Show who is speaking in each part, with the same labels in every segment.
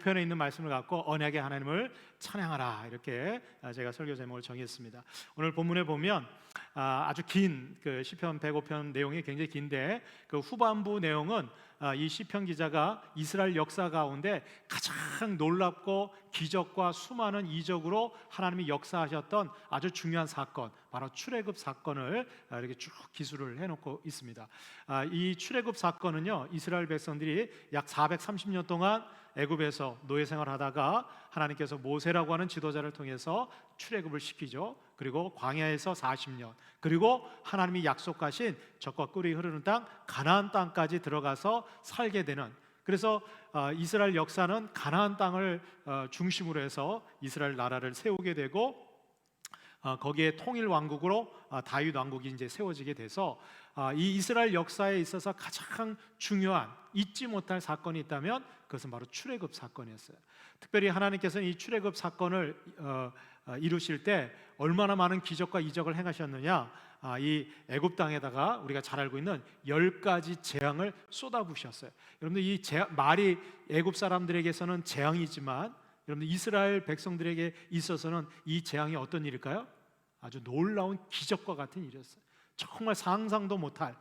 Speaker 1: 편에 있는 말씀을 갖고 언약의 하나님을 찬양하라, 이렇게 제가 설교 제목을 정했습니다. 오늘 본문에 보면 아주 긴 그 시편 105편 내용이 굉장히 긴데, 그 후반부 내용은 이 시편 기자가 이스라엘 역사 가운데 가장 놀랍고 기적과 수많은 이적으로 하나님이 역사하셨던 아주 중요한 사건, 바로 출애굽 사건을 이렇게 쭉 기술을 해놓고 있습니다. 이 출애굽 사건은요, 이스라엘 백성들이 약 430년 동안 애굽에서 노예 생활하다가 하나님께서 모세라고 하는 지도자를 통해서 출애굽을 시키죠. 그리고 광야에서 40년, 그리고 하나님이 약속하신 젖과 꿀이 흐르는 땅 가나안 땅까지 들어가서 살게 되는, 그래서 이스라엘 역사는 가나안 땅을 중심으로 해서 이스라엘 나라를 세우게 되고, 거기에 통일 왕국으로 다윗 왕국이 이제 세워지게 돼서 이 이스라엘 역사에 있어서 가장 중요한 잊지 못할 사건이 있다면 그것은 바로 출애굽 사건이었어요. 특별히 하나님께서는 이 출애굽 사건을 이루실 때 얼마나 많은 기적과 이적을 행하셨느냐, 이 애굽 땅에다가 우리가 잘 알고 있는 10가지 재앙을 쏟아부으셨어요. 여러분들 이 말이 애굽 사람들에게서는 재앙이지만 여러분들 이스라엘 백성들에게 있어서는 이 재앙이 어떤 일일까요? 아주 놀라운 기적과 같은 일이었어요. 정말 상상도 못할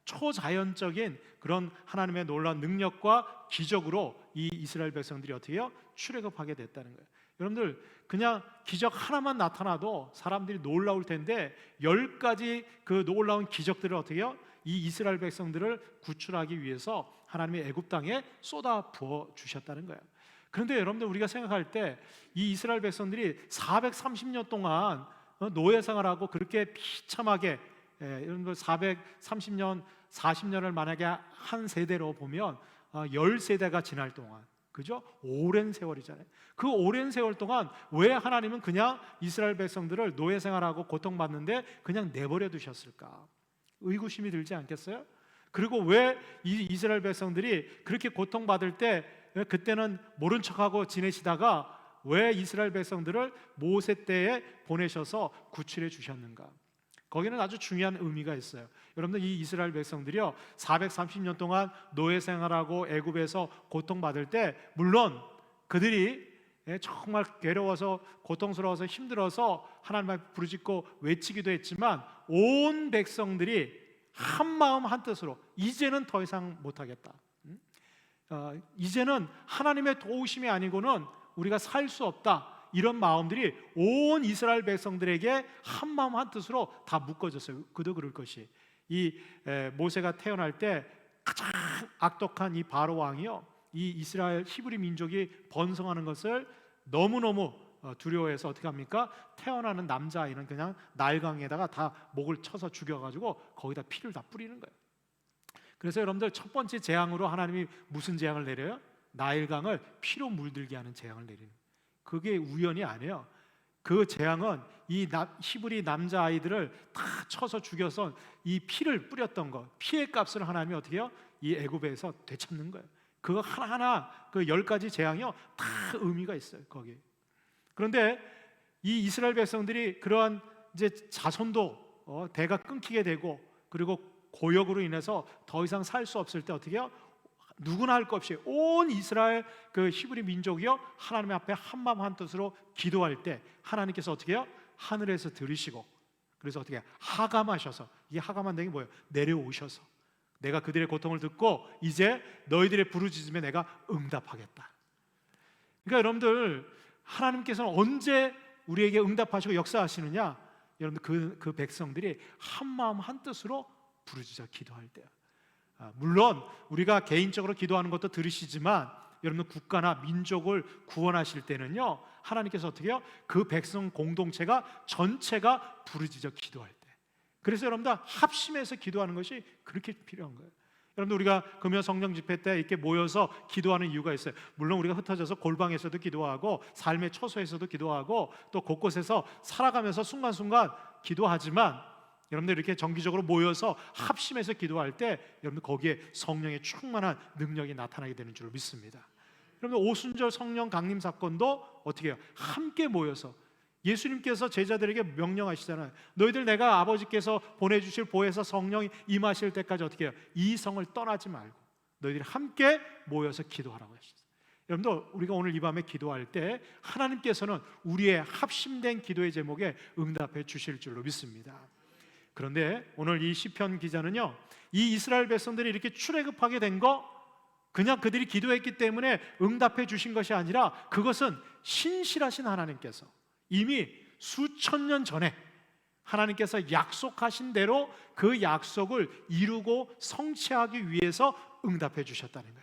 Speaker 1: 초자연적인 그런 하나님의 놀라운 능력과 기적으로 이 이스라엘 백성들이 어떻게 해요? 출애굽하게 됐다는 거예요. 여러분들 그냥 기적 하나만 나타나도 사람들이 놀라울 텐데 10가지 그 놀라운 기적들을 어떻게 해요? 이 이스라엘 백성들을 구출하기 위해서 하나님의 애굽 땅에 쏟아 부어 주셨다는 거예요. 그런데 여러분들 우리가 생각할 때 이 이스라엘 백성들이 430년 동안 노예 생활하고 그렇게 비참하게, 여러분들 430년 40년을 만약에 한 세대로 보면 10세대가 지날 동안, 그죠? 오랜 세월이잖아요. 그 오랜 세월 동안 왜 하나님은 그냥 이스라엘 백성들을 노예 생활하고 고통받는데 그냥 내버려 두셨을까? 의구심이 들지 않겠어요? 그리고 왜 이 이스라엘 백성들이 그렇게 고통받을 때 그때는 모른 척하고 지내시다가 왜 이스라엘 백성들을 모세 때에 보내셔서 구출해 주셨는가? 거기는 아주 중요한 의미가 있어요. 여러분들 이 이스라엘 백성들이요 430년 동안 노예 생활하고 애굽에서 고통받을 때 물론 그들이 정말 괴로워서 고통스러워서 힘들어서 하나님 앞에 부르짖고 외치기도 했지만 온 백성들이 한 마음 한 뜻으로 이제는 더 이상 못하겠다, 이제는 하나님의 도우심이 아니고는 우리가 살 수 없다, 이런 마음들이 온 이스라엘 백성들에게 한 마음 한 뜻으로 다 묶어졌어요. 그도 그럴 것이, 이 모세가 태어날 때 가장 악독한 이 바로 왕이요 이 이스라엘 히브리 민족이 번성하는 것을 너무너무 두려워해서 어떻게 합니까? 태어나는 남자아이는 그냥 나일강에다가 다 목을 쳐서 죽여가지고 거기다 피를 다 뿌리는 거예요. 그래서 여러분들 첫 번째 재앙으로 하나님이 무슨 재앙을 내려요? 나일강을 피로 물들게 하는 재앙을 내리는 거예요. 그게 우연이 아니에요. 그 재앙은 이 히브리 남자아이들을 다 쳐서 죽여서 이 피를 뿌렸던 거, 피의 값을 하나님이 어떻게 해요? 이 애굽에서 되찾는 거예요. 그거 하나하나 그 10가지 재앙이요 다 의미가 있어요 거기. 그런데 이 이스라엘 백성들이 그러한 이제 자손도 대가 끊기게 되고, 그리고 고역으로 인해서 더 이상 살 수 없을 때 어떻게 해요? 누구나 할 것 없이 온 이스라엘 그 히브리 민족이요 하나님 앞에 한마음 한뜻으로 기도할 때 하나님께서 어떻게 해요? 하늘에서 들으시고, 그래서 어떻게 해요? 하감하셔서, 이게 하감한다는 게 뭐예요? 내려오셔서 내가 그들의 고통을 듣고 이제 너희들의 부르짖음에 내가 응답하겠다. 그러니까 여러분들 하나님께서는 언제 우리에게 응답하시고 역사하시느냐? 여러분들 그 백성들이 한마음 한뜻으로 부르짖어 기도할 때요. 물론 우리가 개인적으로 기도하는 것도 들으시지만 여러분 국가나 민족을 구원하실 때는요 하나님께서 어떻게 해요? 그 백성 공동체가 전체가 부르짖어 기도할 때, 그래서 여러분들 합심해서 기도하는 것이 그렇게 필요한 거예요. 여러분들 우리가 금요 성령 집회 때 이렇게 모여서 기도하는 이유가 있어요. 물론 우리가 흩어져서 골방에서도 기도하고 삶의 처소에서도 기도하고 또 곳곳에서 살아가면서 순간순간 기도하지만 여러분들 이렇게 정기적으로 모여서 합심해서 기도할 때 여러분들 거기에 성령의 충만한 능력이 나타나게 되는 줄 믿습니다. 여러분 오순절 성령 강림 사건도 어떻게 해요? 함께 모여서 예수님께서 제자들에게 명령하시잖아요. 너희들 내가 아버지께서 보내주실 보혜사 성령이 임하실 때까지 어떻게 해요? 이 성을 떠나지 말고 너희들이 함께 모여서 기도하라고 하셨어요. 여러분들 우리가 오늘 이 밤에 기도할 때 하나님께서는 우리의 합심된 기도의 제목에 응답해 주실 줄로 믿습니다. 그런데 오늘 이 시편 기자는요, 이 이스라엘 백성들이 이렇게 출애굽하게 된 거 그냥 그들이 기도했기 때문에 응답해 주신 것이 아니라 그것은 신실하신 하나님께서 이미 수천 년 전에 하나님께서 약속하신 대로 그 약속을 이루고 성취하기 위해서 응답해 주셨다는 거예요.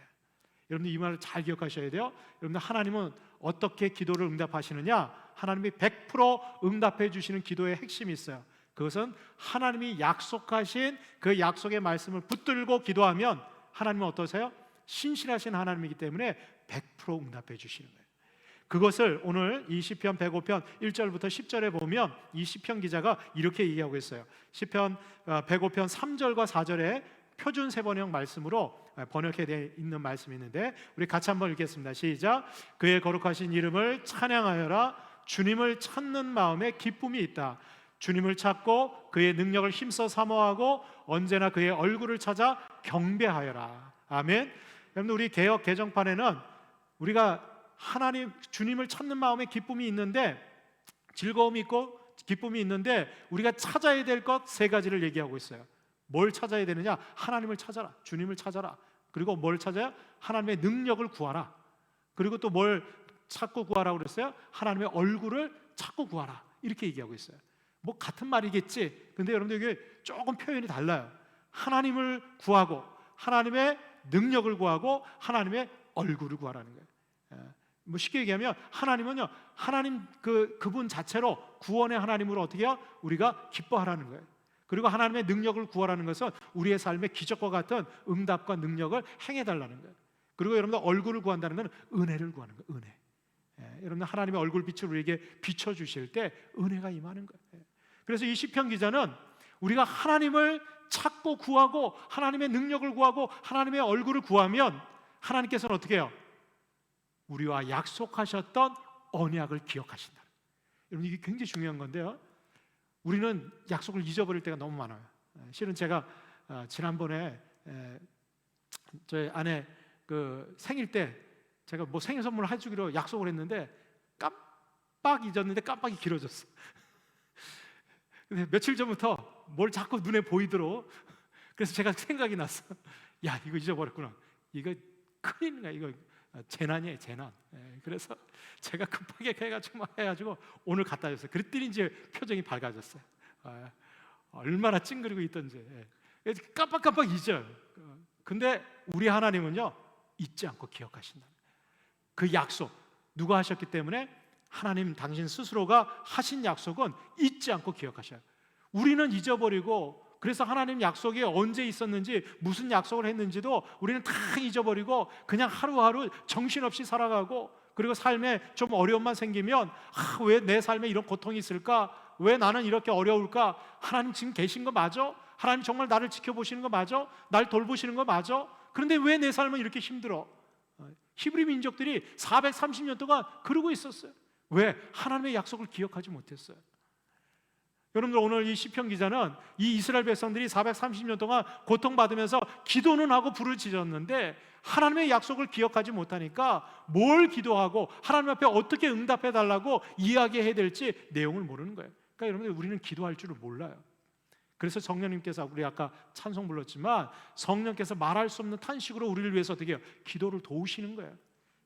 Speaker 1: 여러분들 이 말을 잘 기억하셔야 돼요. 여러분들 하나님은 어떻게 기도를 응답하시느냐? 하나님이 100% 응답해 주시는 기도의 핵심이 있어요. 그것은 하나님이 약속하신 그 약속의 말씀을 붙들고 기도하면 하나님은 어떠세요? 신실하신 하나님이기 때문에 100% 응답해 주시는 거예요. 그것을 오늘 이 시편 105편 1절부터 10절에 보면 이 시편 기자가 이렇게 얘기하고 있어요. 시편 105편 3절과 4절에 표준 세번역 말씀으로 번역해 되어 있는 말씀이 있는데 우리 같이 한번 읽겠습니다. 시작. 그의 거룩하신 이름을 찬양하여라. 주님을 찾는 마음에 기쁨이 있다. 주님을 찾고 그의 능력을 힘써 사모하고 언제나 그의 얼굴을 찾아 경배하여라. 아멘. 여러분 우리 개역 개정판에는 우리가 하나님 주님을 찾는 마음에 기쁨이 있는데 즐거움이 있고 기쁨이 있는데 우리가 찾아야 될 것 세 가지를 얘기하고 있어요. 뭘 찾아야 되느냐? 하나님을 찾아라. 주님을 찾아라. 그리고 뭘 찾아야? 하나님의 능력을 구하라. 그리고 또 뭘 찾고 구하라고 그랬어요? 하나님의 얼굴을 찾고 구하라. 이렇게 얘기하고 있어요. 뭐 같은 말이겠지. 근데 여러분들 이게 조금 표현이 달라요. 하나님을 구하고 하나님의 능력을 구하고 하나님의 얼굴을 구하라는 거예요. 뭐 쉽게 얘기하면 하나님은요, 하나님 그분 자체로 구원의 하나님으로 어떻게 해요? 우리가 기뻐하라는 거예요. 그리고 하나님의 능력을 구하라는 것은 우리의 삶의 기적과 같은 응답과 능력을 행해달라는 거예요. 그리고 여러분들 얼굴을 구한다는 것은 은혜를 구하는 거예요. 은혜. 여러분들 하나님의 얼굴 빛을 우리에게 비춰주실 때 은혜가 임하는 거예요. 그래서 이 시편 기자는 우리가 하나님을 찾고 구하고 하나님의 능력을 구하고 하나님의 얼굴을 구하면 하나님께서는 어떻게 해요? 우리와 약속하셨던 언약을 기억하신다. 여러분 이게 굉장히 중요한 건데요. 우리는 약속을 잊어버릴 때가 너무 많아요. 실은 제가 지난번에 저희 아내 그 생일 때 제가 뭐 생일 선물을 해주기로 약속을 했는데 깜빡 잊었는데 깜빡이 길어졌어. 근데 며칠 전부터 뭘 자꾸 눈에 보이도록 그래서 제가 생각이 났어. 야 이거 잊어버렸구나. 이거 큰일이야. 이거 재난이에요, 재난. 그래서 제가 급하게 해가지고 오늘 갖다 줬어요. 그랬더니 이제 표정이 밝아졌어요. 얼마나 찡그리고 있던지. 깜빡깜빡 잊어요. 근데 우리 하나님은요 잊지 않고 기억하신다. 그 약속 누가 하셨기 때문에 하나님 당신 스스로가 하신 약속은 잊지 않고 기억하셔요. 우리는 잊어버리고 그래서 하나님 약속이 언제 있었는지 무슨 약속을 했는지도 우리는 다 잊어버리고 그냥 하루하루 정신없이 살아가고 그리고 삶에 좀 어려움만 생기면 왜 내 삶에 이런 고통이 있을까? 왜 나는 이렇게 어려울까? 하나님 지금 계신 거 맞아? 하나님 정말 나를 지켜보시는 거 맞아? 날 돌보시는 거 맞아? 그런데 왜 내 삶은 이렇게 힘들어? 히브리 민족들이 430년 동안 그러고 있었어요. 왜? 하나님의 약속을 기억하지 못했어요. 여러분들 오늘 이 시편 기자는 이 이스라엘 백성들이 430년 동안 고통받으면서 기도는 하고 부를 지졌는데 하나님의 약속을 기억하지 못하니까 뭘 기도하고 하나님 앞에 어떻게 응답해 달라고 이야기해야 될지 내용을 모르는 거예요. 그러니까 여러분들 우리는 기도할 줄을 몰라요. 그래서 성령님께서 우리 아까 찬송 불렀지만 성령께서 말할 수 없는 탄식으로 우리를 위해서 어떻게 해요? 기도를 도우시는 거예요.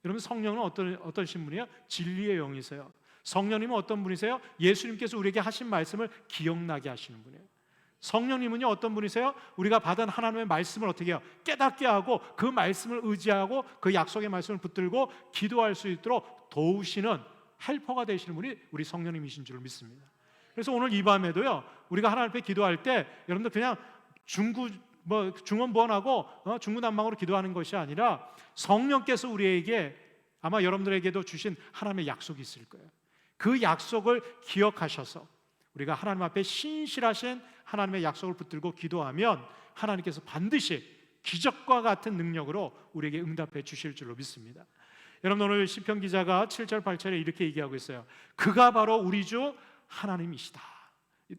Speaker 1: 여러분 성령은 어떤 신분이에요? 진리의 영이세요. 성령님은 어떤 분이세요? 예수님께서 우리에게 하신 말씀을 기억나게 하시는 분이에요. 성령님은요 어떤 분이세요? 우리가 받은 하나님의 말씀을 어떻게 해요? 깨닫게 하고 그 말씀을 의지하고 그 약속의 말씀을 붙들고 기도할 수 있도록 도우시는 헬퍼가 되시는 분이 우리 성령님이신 줄 믿습니다. 그래서 오늘 이 밤에도요 우리가 하나님 앞에 기도할 때 여러분들 그냥 중언부언하고 중구난방으로 기도하는 것이 아니라 성령께서 우리에게 아마 여러분들에게도 주신 하나님의 약속이 있을 거예요. 그 약속을 기억하셔서 우리가 하나님 앞에 신실하신 하나님의 약속을 붙들고 기도하면 하나님께서 반드시 기적과 같은 능력으로 우리에게 응답해 주실 줄로 믿습니다. 여러분 오늘 시편 기자가 7절 8절에 이렇게 얘기하고 있어요. 그가 바로 우리 주 하나님이시다.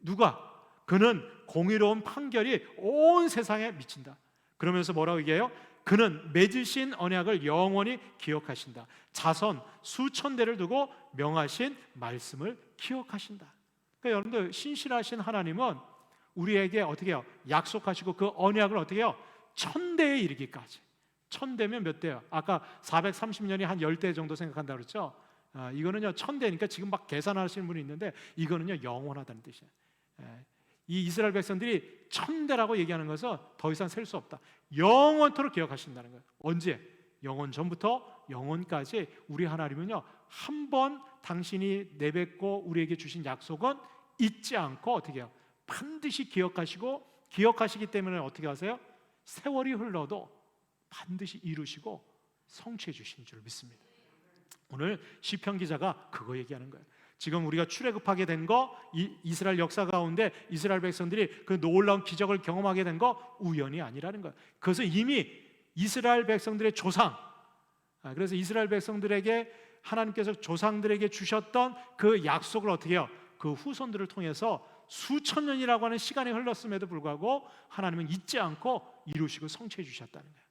Speaker 1: 누가? 그는 공의로운 판결이 온 세상에 미친다. 그러면서 뭐라고 얘기해요? 그는 맺으신 언약을 영원히 기억하신다. 자손 수천 대를 두고 명하신 말씀을 기억하신다. 그러니까 여러분들, 신실하신 하나님은 우리에게 어떻게 해요? 약속하시고 그 언약을 어떻게 해요? 1000대에 이르기까지. 1000대면 몇 대요? 아까 430년이 한 10대 정도 생각한다고 그랬죠? 이거는요 1000대니까 지금 막 계산하시는 분이 있는데 이거는요 영원하다는 뜻이에요. 이 이스라엘 백성들이 1000대라고 얘기하는 것은 더 이상 셀 수 없다. 영원토록 기억하신다는 거예요. 언제? 영원 전부터 영원까지 우리 하나님은요 한 번 당신이 내뱉고 우리에게 주신 약속은 잊지 않고 어떻게 해요? 반드시 기억하시고, 기억하시기 때문에 어떻게 하세요? 세월이 흘러도 반드시 이루시고 성취해 주시는 줄 믿습니다. 오늘 시편 기자가 그거 얘기하는 거예요. 지금 우리가 출애굽하게 된 거, 이스라엘 역사 가운데 이스라엘 백성들이 그 놀라운 기적을 경험하게 된 거 우연이 아니라는 거예요. 그것은 이미 이스라엘 백성들의 조상, 그래서 이스라엘 백성들에게 하나님께서 조상들에게 주셨던 그 약속을 어떻게 해요? 그 후손들을 통해서 수천 년이라고 하는 시간이 흘렀음에도 불구하고 하나님은 잊지 않고 이루시고 성취해 주셨다는 거예요.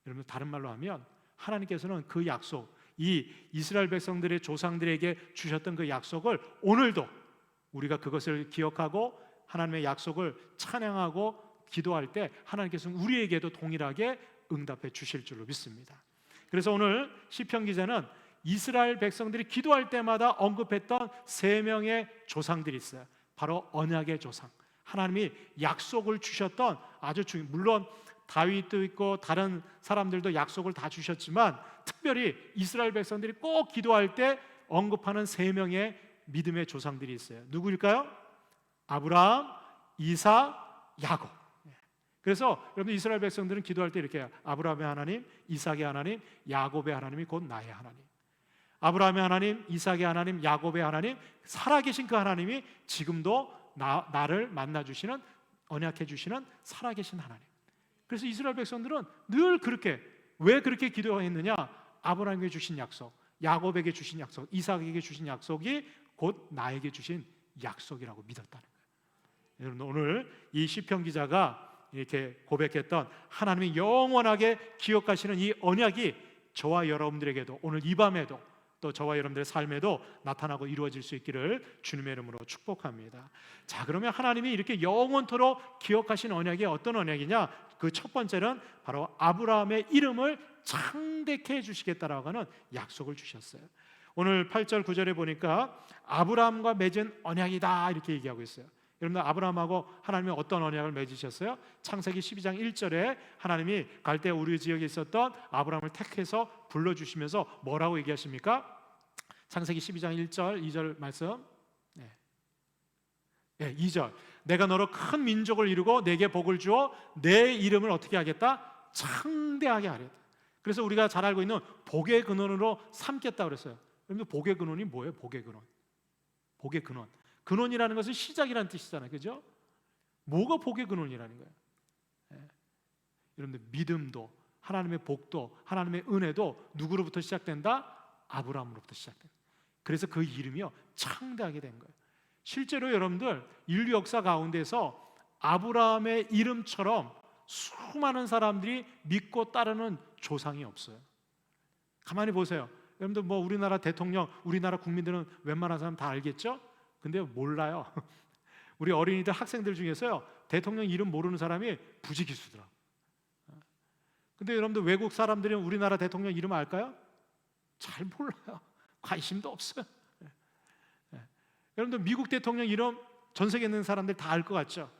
Speaker 1: 여러분, 다른 말로 하면 하나님께서는 그 약속, 이 이스라엘 백성들의 조상들에게 주셨던 그 약속을 오늘도 우리가 그것을 기억하고 하나님의 약속을 찬양하고 기도할 때 하나님께서는 우리에게도 동일하게 응답해 주실 줄로 믿습니다. 그래서 오늘 시편 기자는 이스라엘 백성들이 기도할 때마다 언급했던 3명의 조상들이 있어요. 바로 언약의 조상, 하나님이 약속을 주셨던 아주 물론 다윗도 있고 다른 사람들도 약속을 다 주셨지만 특별히 이스라엘 백성들이 꼭 기도할 때 언급하는 3명의 믿음의 조상들이 있어요. 누구일까요? 아브라함, 이삭, 야곱. 그래서 여러분, 이스라엘 백성들은 기도할 때 이렇게 해요. 아브라함의 하나님, 이삭의 하나님, 야곱의 하나님이 곧 나의 하나님. 아브라함의 하나님, 이삭의 하나님, 야곱의 하나님, 살아계신 그 하나님이 지금도 나를 만나주시는, 언약해 주시는 살아계신 하나님. 그래서 이스라엘 백성들은 늘 그렇게, 왜 그렇게 기도했느냐? 아브라함에게 주신 약속, 야곱에게 주신 약속, 이삭에게 주신 약속이 곧 나에게 주신 약속이라고 믿었다는 거예요. 여러분, 오늘 이 시편 기자가 이렇게 고백했던 하나님이 영원하게 기억하시는 이 언약이 저와 여러분들에게도 오늘 이 밤에도 또 저와 여러분들의 삶에도 나타나고 이루어질 수 있기를 주님의 이름으로 축복합니다. 자, 그러면 하나님이 이렇게 영원토록 기억하신 언약이 어떤 언약이냐? 그 첫 번째는 바로 아브라함의 이름을 창대케 해주시겠다라고 하는 약속을 주셨어요. 오늘 8절 9절에 보니까 아브라함과 맺은 언약이다 이렇게 얘기하고 있어요. 여러분들, 아브라함하고 하나님이 어떤 언약을 맺으셨어요? 창세기 12장 1절에 하나님이 갈대 우르 지역에 있었던 아브라함을 택해서 불러주시면서 뭐라고 얘기하십니까? 창세기 12장 1절 2절 말씀. 2절. 내가 너로 큰 민족을 이루고 내게 복을 주어 내 이름을 어떻게 하겠다? 창대하게 하겠다. 그래서 우리가 잘 알고 있는 복의 근원으로 삼겠다 그랬어요. 여러분들, 복의 근원이 뭐예요? 복의 근원. 복의 근원. 근원이라는 것은 시작이라는 뜻이잖아요. 그죠? 뭐가 복의 근원이라는 거예요? 여러분들, 믿음도 하나님의 복도 하나님의 은혜도 누구로부터 시작된다? 아브라함으로부터 시작된다. 그래서 그 이름이요 창대하게 된 거예요. 실제로 여러분들, 인류 역사 가운데서 아브라함의 이름처럼 수많은 사람들이 믿고 따르는 조상이 없어요. 가만히 보세요. 여러분들, 뭐 우리나라 대통령, 우리나라 국민들은 웬만한 사람 다 알겠죠? 근데 몰라요. 우리 어린이들, 학생들 중에서요 대통령 이름 모르는 사람이 부지기수더라. 근데 여러분들, 외국 사람들이 우리나라 대통령 이름 알까요? 잘 몰라요. 관심도 없어요. 여러분들, 미국 대통령 이름 전 세계에 있는 사람들 다 알 것 같죠?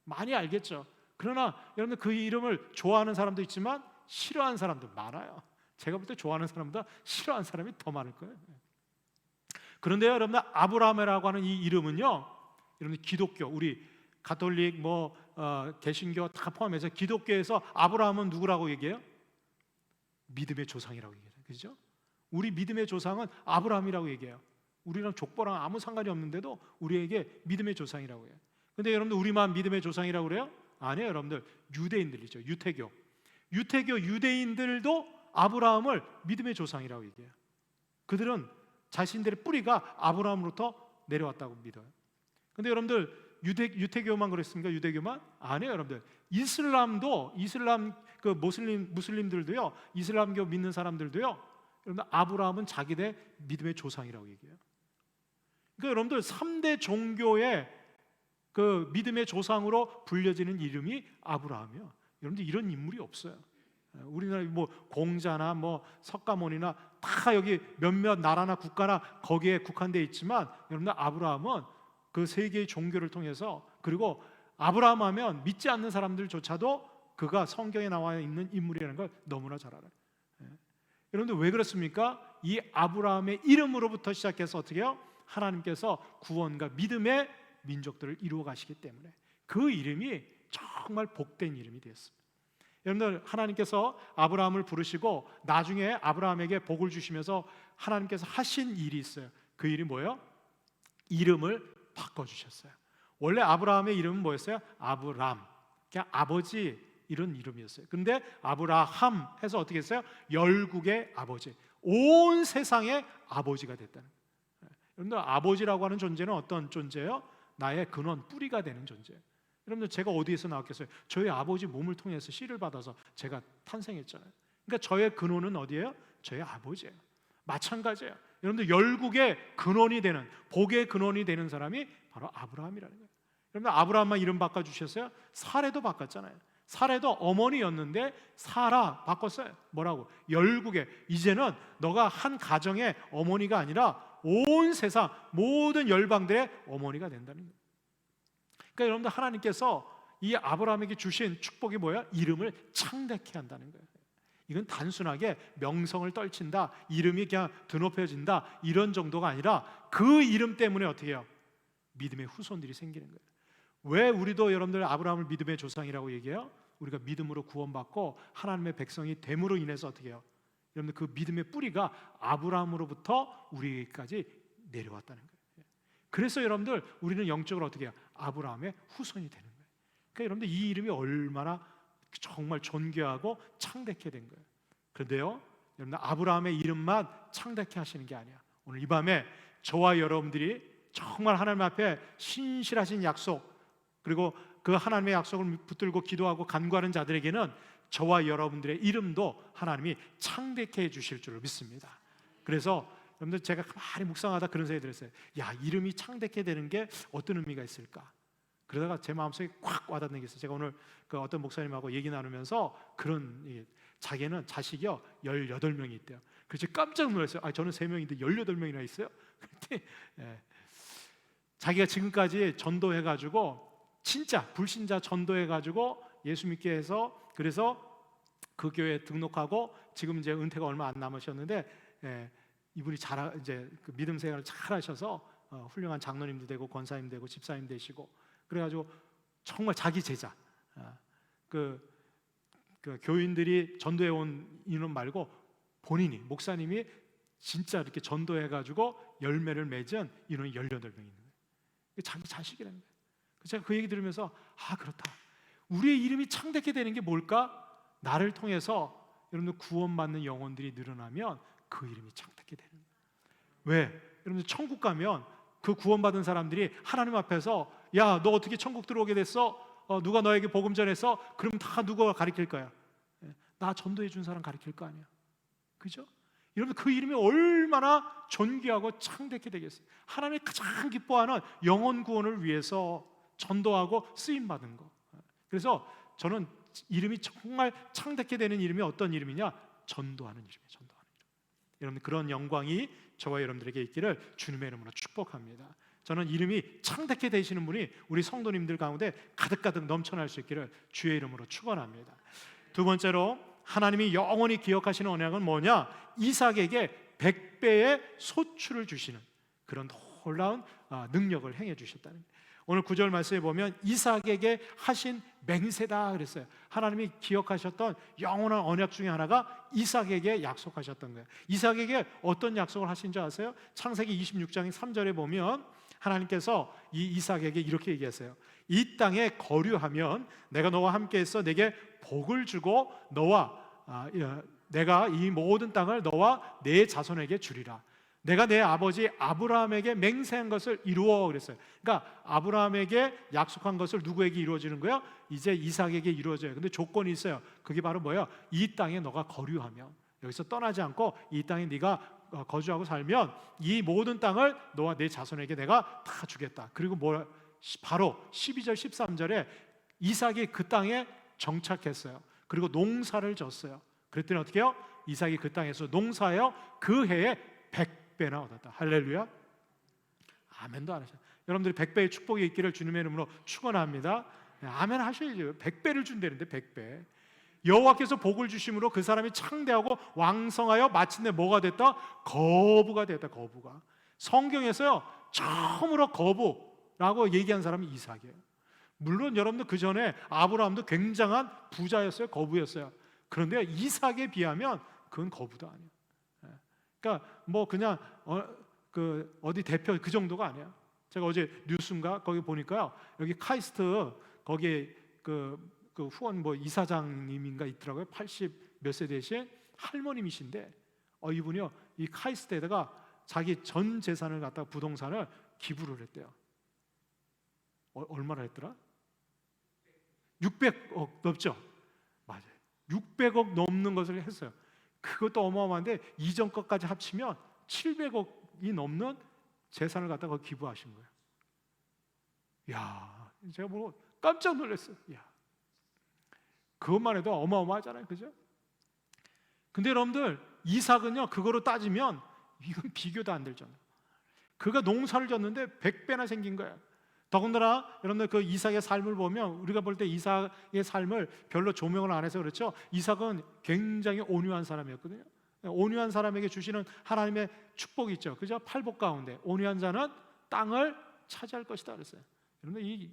Speaker 1: 많이 알겠죠? 그러나 여러분들, 그 이름을 좋아하는 사람도 있지만 싫어하는 사람도 많아요. 제가 볼 때 좋아하는 사람보다 싫어하는 사람이 더 많을 거예요. 그런데 여러분들, 아브라함이라고 하는 이 이름은요, 여러분들, 기독교, 우리 가톨릭, 개신교 다 포함해서 기독교에서 아브라함은 누구라고 얘기해요? 믿음의 조상이라고 얘기해요. 그렇죠? 우리 믿음의 조상은 아브라함이라고 얘기해요. 우리랑 족보랑 아무 상관이 없는데도 우리에게 믿음의 조상이라고 해요. 근데 여러분들, 우리만 믿음의 조상이라고 그래요? 아니에요. 여러분들, 유대인들이죠. 유태교 유대인들도 아브라함을 믿음의 조상이라고 얘기해요. 그들은 자신들의 뿌리가 아브라함으로부터 내려왔다고 믿어요. 근데 여러분들, 유태교만 그랬습니까? 유대교만? 아니에요, 여러분들. 이슬람도 이슬람 그 무슬림들도요, 이슬람교 믿는 사람들도요, 여러분 아브라함은 자기네 믿음의 조상이라고 얘기해요. 그러니까 여러분들 3대 종교의 그 믿음의 조상으로 불려지는 이름이 아브라함이요. 여러분들 이런 인물이 없어요. 우리나라 뭐 공자나 뭐 석가모니나 다 여기 몇몇 나라나 국가나 거기에 국한되어 있지만, 여러분들 아브라함은 그 세계의 종교를 통해서, 그리고 아브라함 하면 믿지 않는 사람들조차도 그가 성경에 나와 있는 인물이라는 걸 너무나 잘 알아요. 여러분들 왜 그렇습니까? 이 아브라함의 이름으로부터 시작해서 어떻게 해요? 하나님께서 구원과 믿음의 민족들을 이루어 가시기 때문에 그 이름이 정말 복된 이름이 되었습니다. 여러분들, 하나님께서 아브라함을 부르시고 나중에 아브라함에게 복을 주시면서 하나님께서 하신 일이 있어요. 그 일이 뭐예요? 이름을 바꿔주셨어요. 원래 아브라함의 이름은 뭐였어요? 아브람, 그냥 아버지 이런 이름이었어요. 근데 아브라함 해서 어떻게 했어요? 열국의 아버지, 온 세상의 아버지가 됐다는 거예요. 여러분들, 아버지라고 하는 존재는 어떤 존재예요? 나의 근원, 뿌리가 되는 존재예요. 여러분들, 제가 어디에서 나왔겠어요? 저희 아버지 몸을 통해서 씨를 받아서 제가 탄생했잖아요. 그러니까 저의 근원은 어디예요? 저희 아버지예요. 마찬가지예요. 여러분들, 열국의 근원이 되는, 복의 근원이 되는 사람이 바로 아브라함이라는 거예요. 여러분들, 아브라함만 이름 바꿔주셨어요? 사례도 바꿨잖아요. 사례도 어머니였는데 사라 바꿨어요. 뭐라고? 열국의, 이제는 너가 한 가정의 어머니가 아니라 온 세상 모든 열방들의 어머니가 된다는 거예요. 그러니까 여러분들, 하나님께서 이 아브라함에게 주신 축복이 뭐야? 이름을 창대케 한다는 거예요. 이건 단순하게 명성을 떨친다, 이름이 그냥 드높여진다 이런 정도가 아니라 그 이름 때문에 어떻게 해요? 믿음의 후손들이 생기는 거예요. 왜 우리도 여러분들 아브라함을 믿음의 조상이라고 얘기해요? 우리가 믿음으로 구원받고 하나님의 백성이 됨으로 인해서 어떻게 해요? 여러분들, 그 믿음의 뿌리가 아브라함으로부터 우리까지 내려왔다는 거예요. 그래서 여러분들, 우리는 영적으로 어떻게 해요? 아브라함의 후손이 되는 거예요. 그러니까 여러분들, 이 이름이 얼마나 정말 존귀하고 창대케 된 거예요. 그런데요, 여러분들, 아브라함의 이름만 창대케 하시는 게 아니야. 오늘 이 밤에 저와 여러분들이 정말 하나님 앞에 신실하신 약속, 그리고 그 하나님의 약속을 붙들고 기도하고 간구하는 자들에게는 저와 여러분들의 이름도 하나님이 창대케 해주실 줄을 믿습니다. 그래서 여러분들, 제가 가만히 묵상하다 그런 생각이 들었어요. 야, 이름이 창대케 되는 게 어떤 의미가 있을까? 그러다가 제 마음속에 꽉 와닿는 게 있어요. 제가 오늘 그 어떤 목사님하고 얘기 나누면서 그런, 자기는 자식이요 18명이 있대요. 그래서 깜짝 놀랐어요. 저는 3명인데 18명이나 있어요? 그랬더니 자기가 지금까지 전도해가지고, 진짜 불신자 전도해가지고 예수 믿게 해서, 그래서 그 교회에 등록하고 지금 이제 은퇴가 얼마 안 남으셨는데, 이분이 이제 그 믿음 생활을 잘 하셔서 훌륭한 장로님도 되고 권사님 되고 집사님 되시고, 그래가지고 정말 자기 제자, 그 교인들이 전도해 온 인원 말고 본인이, 목사님이 진짜 이렇게 전도해가지고 열매를 맺은 인원이 18명이 있는 거예요. 자기 자식이라는 거예요. 제가 그 얘기 들으면서, 그렇다. 우리의 이름이 창대케 되는 게 뭘까? 나를 통해서 여러분들 구원받는 영혼들이 늘어나면 그 이름이 창대케 되는 거예요. 왜? 여러분들, 천국 가면 그 구원받은 사람들이 하나님 앞에서, 야, 너 어떻게 천국 들어오게 됐어? 누가 너에게 복음 전했어? 그럼 다 누가 가르칠 거야? 나 전도해 준 사람 가르칠 거 아니야. 그죠? 여러분, 그 이름이 얼마나 존귀하고 창대케 되겠어요. 하나님이 가장 기뻐하는 영혼 구원을 위해서 전도하고 쓰임받은 거. 그래서 저는 이름이 정말 창대케 되는 이름이 어떤 이름이냐? 전도하는 이름이에요. 전도하는 이름. 여러분, 그런 영광이 저와 여러분들에게 있기를 주님의 이름으로 축복합니다. 저는 이름이 창대케 되시는 분이 우리 성도님들 가운데 가득가득 넘쳐날 수 있기를 주의 이름으로 축원합니다. 두 번째로, 하나님이 영원히 기억하시는 언약은 뭐냐? 이삭에게 100배의 소출을 주시는 그런 놀라운 능력을 행해 주셨다는 거예요. 오늘 9절 말씀에 보면 이삭에게 하신 맹세다 그랬어요. 하나님이 기억하셨던 영원한 언약 중에 하나가 이삭에게 약속하셨던 거예요. 이삭에게 어떤 약속을 하신 줄 아세요? 창세기 26장 3절에 보면 하나님께서 이 이삭에게 이렇게 얘기했어요. 이 땅에 거류하면 내가 너와 함께해서 내게 복을 주고 내가 이 모든 땅을 너와 내 자손에게 주리라. 내가 내 아버지 아브라함에게 맹세한 것을 이루어 그랬어요. 그러니까 아브라함에게 약속한 것을 누구에게 이루어지는 거예요? 이제 이삭에게 이루어져요. 근데 조건이 있어요. 그게 바로 뭐예요? 이 땅에 너가 거류하며, 여기서 떠나지 않고 이 땅에 네가 거주하고 살면 이 모든 땅을 너와 내 자손에게 내가 다 주겠다. 그리고 뭐 바로 12절 13절에 이삭이 그 땅에 정착했어요. 그리고 농사를 졌어요. 그랬더니 어떻게 해요? 이삭이 그 땅에서 농사하여 그 해에 100배나 얻었다. 할렐루야. 아멘도 안 하셔요. 여러분들이 100배의 축복이 있기를 주님의 이름으로 축원합니다. 아멘 하셔야죠. 100배를 준다는데 100배. 여호와께서 복을 주심으로 그 사람이 창대하고 왕성하여 마침내 뭐가 됐다? 거부가 됐다. 거부가. 성경에서요 처음으로 거부라고 얘기한 사람이 이삭이에요. 물론 여러분들 그 전에 아브라함도 굉장한 부자였어요. 거부였어요. 그런데 이삭에 비하면 그건 거부도 아니에요. 그러니까 뭐 그냥 어디 대표 그 정도가 아니야. 제가 어제 뉴스인가 거기 보니까요, 여기 카이스트 거기 그 후원 뭐 이사장님인가 있더라고요. 80 몇 세 되신 할머님이신데 이분이요 이 카이스트에다가 자기 전 재산을 갖다가 부동산을 기부를 했대요. 얼마나 했더라? 600억 넘죠? 맞아요. 600억 넘는 것을 했어요. 그것도 어마어마한데 이전 것까지 합치면 700억이 넘는 재산을 갖다가 기부하신 거예요. 야, 제가 뭐 깜짝 놀랐어요. 야, 그것만 해도 어마어마하잖아요, 그죠? 근데 여러분들 이삭은요 그거로 따지면 이건 비교도 안 될 정도. 그가 농사를 졌는데 100배나 생긴 거예요. 더군다나 여러분들 그 이삭의 삶을 보면 우리가 볼 때 이삭의 삶을 별로 조명을 안 해서 그렇죠. 이삭은 굉장히 온유한 사람이었거든요. 온유한 사람에게 주시는 하나님의 축복이 있죠. 그죠? 팔복 가운데 온유한 자는 땅을 차지할 것이다 그랬어요. 여러분들 이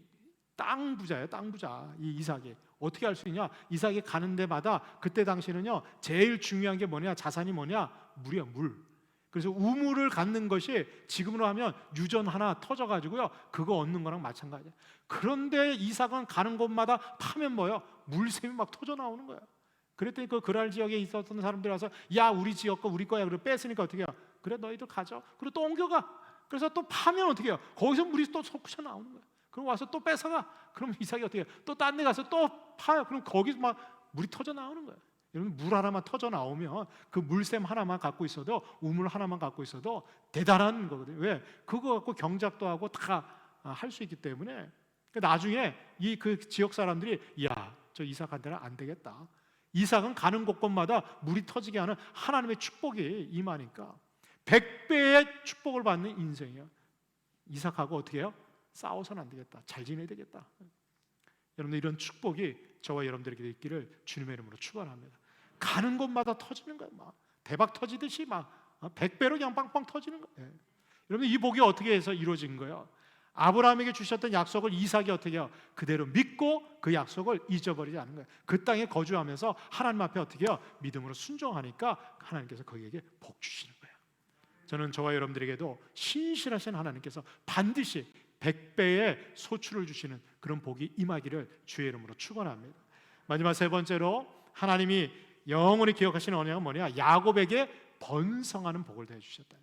Speaker 1: 땅 부자예요. 땅 부자. 이 이삭이 어떻게 할 수 있냐? 이삭이 가는 데마다 그때 당시는요 제일 중요한 게 뭐냐? 자산이 뭐냐? 물이야, 물. 그래서 우물을 갖는 것이 지금으로 하면 유전 하나 터져가지고요 그거 얻는 거랑 마찬가지예요. 그런데 이삭은 가는 곳마다 파면 뭐예요? 물샘이 막 터져 나오는 거예요. 그랬더니 그 그랄 지역에 있었던 사람들이 와서 야 우리 지역 거 우리 거야. 그리고 뺏으니까 어떻게 해요? 그래 너희들 가져. 그리고 또 옮겨가. 그래서 또 파면 어떻게 해요? 거기서 물이 또 솟구쳐 나오는 거예요. 그럼 와서 또 뺏어가. 그럼 이삭이 어떻게 해요? 또 딴 데 가서 또 파요. 그럼 거기서 막 물이 터져 나오는 거예요. 여러분 물 하나만 터져 나오면 그 물샘 하나만 갖고 있어도 우물 하나만 갖고 있어도 대단한 거거든요. 왜? 그거 갖고 경작도 하고 다 할 수 있기 때문에 나중에 이 그 지역 사람들이 야, 저 이삭한테는 안 되겠다. 이삭은 가는 곳곳마다 물이 터지게 하는 하나님의 축복이 임하니까 100배의 축복을 받는 인생이에요. 이삭하고 어떻게 해요? 싸워서는 안 되겠다. 잘 지내야 되겠다. 여러분들 이런 축복이 저와 여러분들에게 있기를 주님의 이름으로 축원합니다. 가는 곳마다 터지는 거예요. 막 대박 터지듯이 막 100배로 그냥 빵빵 터지는 거예요. 여러분 이 복이 어떻게 해서 이루어진 거예요? 아브라함에게 주셨던 약속을 이삭이 어떻게 해요? 그대로 믿고 그 약속을 잊어버리지 않는 거예요. 그 땅에 거주하면서 하나님 앞에 어떻게 해요? 믿음으로 순종하니까 하나님께서 그에게 복 주시는 거예요. 저는 저와 여러분들에게도 신실하신 하나님께서 반드시 100배의 소출을 주시는 그런 복이 임하기를 주의 이름으로 축원합니다. 마지막 세 번째로 하나님이 영원히 기억하시는 언약은 뭐냐? 야곱에게 번성하는 복을 더 해주셨다.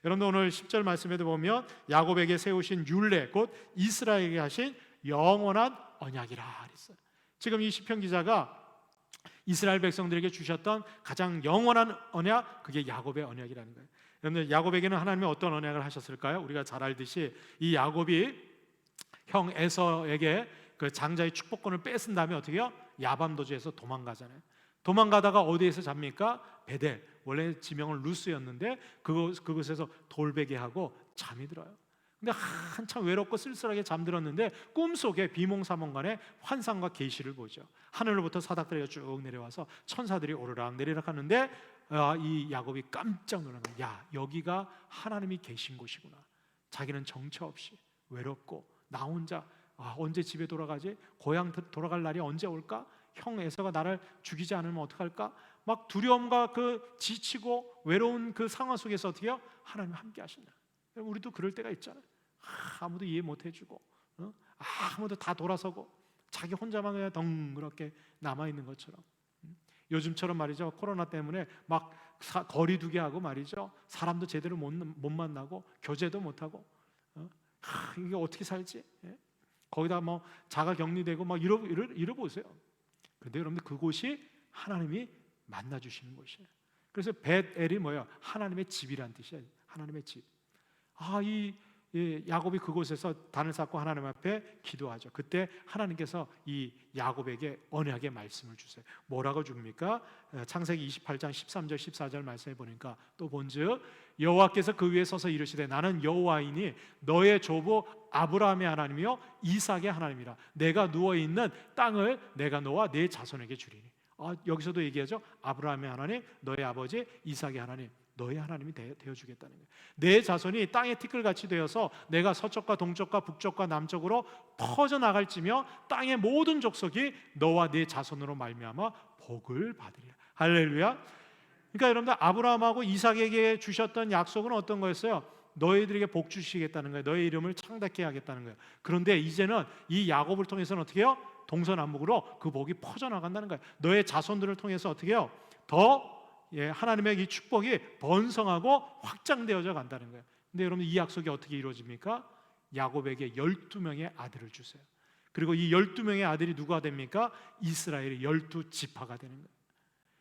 Speaker 1: 여러분들 오늘 10절 말씀에도 보면 야곱에게 세우신 율례 곧 이스라엘에게 하신 영원한 언약이라 그랬어요. 지금 이 시편 기자가 이스라엘 백성들에게 주셨던 가장 영원한 언약, 그게 야곱의 언약이라는 거예요. 여러분들 야곱에게는 하나님이 어떤 언약을 하셨을까요? 우리가 잘 알듯이 이 야곱이 형 에서에게 그 장자의 축복권을 뺏은 다음에 어떻게 해요? 야밤도주에서 도망가잖아요. 도망가다가 어디에서 잡니까? 베델. 원래 지명은 루스였는데 그곳에서 돌베개 하고 잠이 들어요. 근데 한참 외롭고 쓸쓸하게 잠들었는데 꿈속에 비몽사몽간에 환상과 계시를 보죠. 하늘로부터 사닥다리가 쭉 내려와서 천사들이 오르락 내리락 하는데 이 야곱이 깜짝 놀란 거예요. 야, 여기가 하나님이 계신 곳이구나. 자기는 정처 없이 외롭고 나 혼자 언제 집에 돌아가지? 고향 돌아갈 날이 언제 올까? 형 에서가 나를 죽이지 않으면 어떡할까? 막 두려움과 그 지치고 외로운 그 상황 속에서 어떻게 해요? 하나님 함께 하신다. 우리도 그럴 때가 있잖아요. 아무도 이해 못 해주고 아무도 다 돌아서고 자기 혼자만 그냥 덩그렇게 남아있는 것처럼. 요즘처럼 말이죠, 코로나 때문에 막 거리두기 하고 말이죠. 사람도 제대로 못 만나고 교제도 못 하고 이게 어떻게 살지? 예? 거기다 뭐 자가격리되고 막 이러 보세요. 그런데 여러분들 그곳이 하나님이 만나 주시는 곳이에요. 그래서 벳엘이 뭐예요? 하나님의 집이란 뜻이에요. 하나님의 집. 이 야곱이 그곳에서 단을 쌓고 하나님 앞에 기도하죠. 그때 하나님께서 이 야곱에게 언약의 말씀을 주세요. 뭐라고 줍니까? 창세기 28장 13절 14절 말씀해 보니까 또 본즉 여호와께서 그 위에 서서 이르시되 나는 여호와이니 너의 조부 아브라함의 하나님이요 이삭의 하나님이라. 내가 누워 있는 땅을 내가 너와 네 자손에게 주리니. 여기서도 얘기하죠. 아브라함의 하나님, 너의 아버지 이삭의 하나님, 너의 하나님이 되어주겠다는 거예요. 내 자손이 땅의 티끌같이 되어서 내가 서쪽과 동쪽과 북쪽과 남쪽으로 퍼져나갈지며 땅의 모든 족속이 너와 네 자손으로 말미암아 복을 받으리라. 할렐루야. 그러니까 여러분들 아브라함하고 이삭에게 주셨던 약속은 어떤 거였어요? 너희들에게 복 주시겠다는 거예요. 너의 이름을 창대케 하겠다는 거예요. 그런데 이제는 이 야곱을 통해서는 어떻게 해요? 동서남북으로 그 복이 퍼져나간다는 거예요. 너의 자손들을 통해서 어떻게 해요? 더 하나님의 이 축복이 번성하고 확장되어져 간다는 거예요. 근데 여러분 이 약속이 어떻게 이루어집니까? 야곱에게 12명의 아들을 주세요. 그리고 이 12명의 아들이 누가 됩니까? 이스라엘의 12지파가 되는 거예요.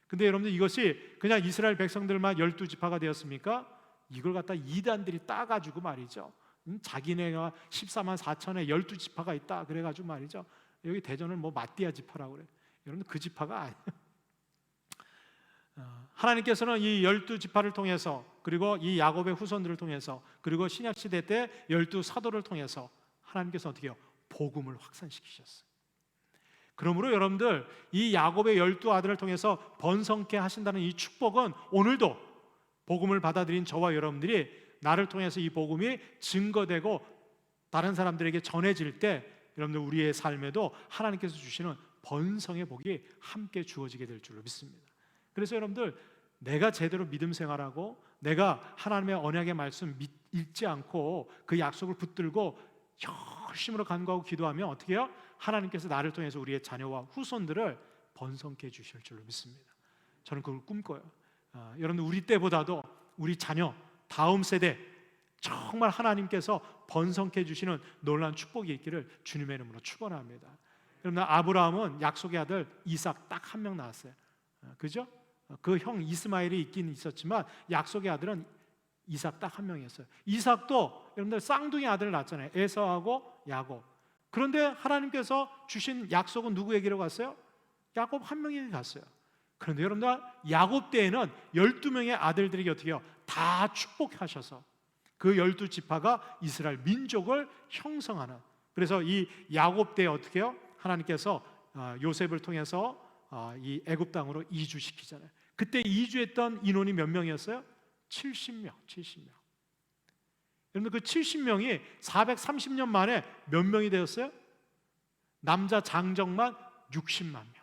Speaker 1: 근데 여러분들 이것이 그냥 이스라엘 백성들만 12지파가 되었습니까? 이걸 갖다 이단들이 따가지고 말이죠. 자기네가 14만 4천에 12지파가 있다 그래가지고 말이죠. 여기 대전을 뭐 마띠아 지파라고 그래요. 여러분 그 지파가 아니에요. 하나님께서는 이 12지파를 통해서 그리고 이 야곱의 후손들을 통해서 그리고 신약시대 때 12사도를 통해서 하나님께서 어떻게 해요? 복음을 확산시키셨어요. 그러므로 여러분들 이 야곱의 12아들을 통해서 번성케 하신다는 이 축복은 오늘도 복음을 받아들인 저와 여러분들이 나를 통해서 이 복음이 증거되고 다른 사람들에게 전해질 때 여러분들 우리의 삶에도 하나님께서 주시는 번성의 복이 함께 주어지게 될 줄로 믿습니다. 그래서 여러분들 내가 제대로 믿음 생활하고 내가 하나님의 언약의 말씀 읽지 않고 그 약속을 붙들고 열심으로 간구하고 기도하면 어떻게 해요? 하나님께서 나를 통해서 우리의 자녀와 후손들을 번성케 해주실 줄로 믿습니다. 저는 그걸 꿈꿔요. 여러분들 우리 때보다도 우리 자녀 다음 세대 정말 하나님께서 번성케 해주시는 놀라운 축복이 있기를 주님의 이름으로 축원합니다. 여러분 아브라함은 약속의 아들 이삭 딱 한 명 낳았어요. 그죠? 그 형 이스마엘이 있긴 있었지만 약속의 아들은 이삭 딱 한 명이었어요. 이삭도 여러분들 쌍둥이 아들을 낳았잖아요. 에서하고 야곱. 그런데 하나님께서 주신 약속은 누구에게로 갔어요? 야곱 한 명에게 갔어요. 그런데 여러분들 야곱 때에는 12명의 아들들이 어떻게 해요? 다 축복하셔서 그 12지파가 이스라엘 민족을 형성하는. 그래서 이 야곱 때에 어떻게 해요? 하나님께서 요셉을 통해서 이 애굽 땅으로 이주시키잖아요. 그때 이주했던 인원이 몇 명이었어요? 70명. 여러분 그 70명이 430년 만에 몇 명이 되었어요? 남자 장정만 60만 명.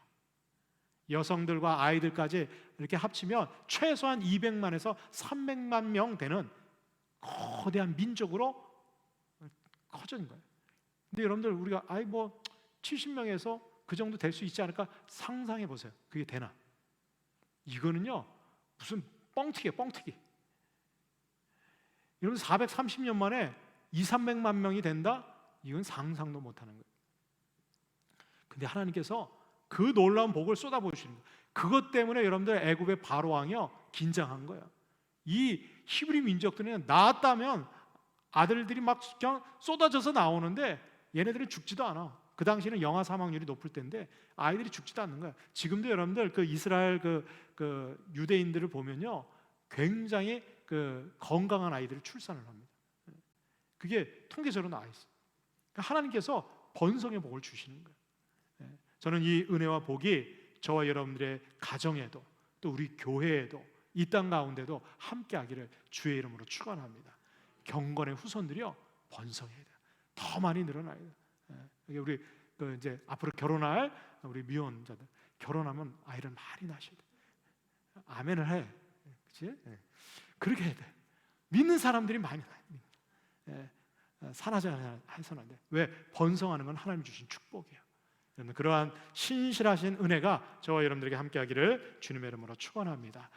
Speaker 1: 여성들과 아이들까지 이렇게 합치면 최소한 200만에서 300만 명 되는 거대한 민족으로 커진 거예요. 근데 여러분들 우리가 70명에서 그 정도 될 수 있지 않을까 상상해 보세요. 그게 되나? 이거는요 무슨 뻥튀기예요, 뻥튀기. 여러분 430년 만에 200~300만 명이 된다? 이건 상상도 못하는 거예요. 근데 하나님께서 그 놀라운 복을 쏟아부으시는 거예요. 그것 때문에 여러분들 애굽의 바로 왕이요 긴장한 거예요. 이 히브리 민족들은 낳았다면 아들들이 막 그냥 쏟아져서 나오는데 얘네들은 죽지도 않아. 그 당시에는 영아 사망률이 높을 때인데 아이들이 죽지도 않는 거예요. 지금도 여러분들 그 이스라엘 그 유대인들을 보면요 굉장히 그 건강한 아이들을 출산을 합니다. 그게 통계적으로 나와 있어요. 그러니까 하나님께서 번성의 복을 주시는 거예요. 저는 이 은혜와 복이 저와 여러분들의 가정에도 또 우리 교회에도 이 땅 가운데도 함께하기를 주의 이름으로 축원합니다. 경건의 후손들이요 번성해야 돼요. 더 많이 늘어나야 돼요. 우리 이제 앞으로 결혼할 우리 미혼자들 결혼하면 아이를 많이 낳으셔야 돼. 아멘을 해, 그렇지? 그렇게 해야 돼. 믿는 사람들이 많이 낳아요. 산하자 해서는 안 돼. 왜? 번성하는 건 하나님 주신 축복이에요. 그러한 신실하신 은혜가 저와 여러분들에게 함께하기를 주님의 이름으로 축원합니다.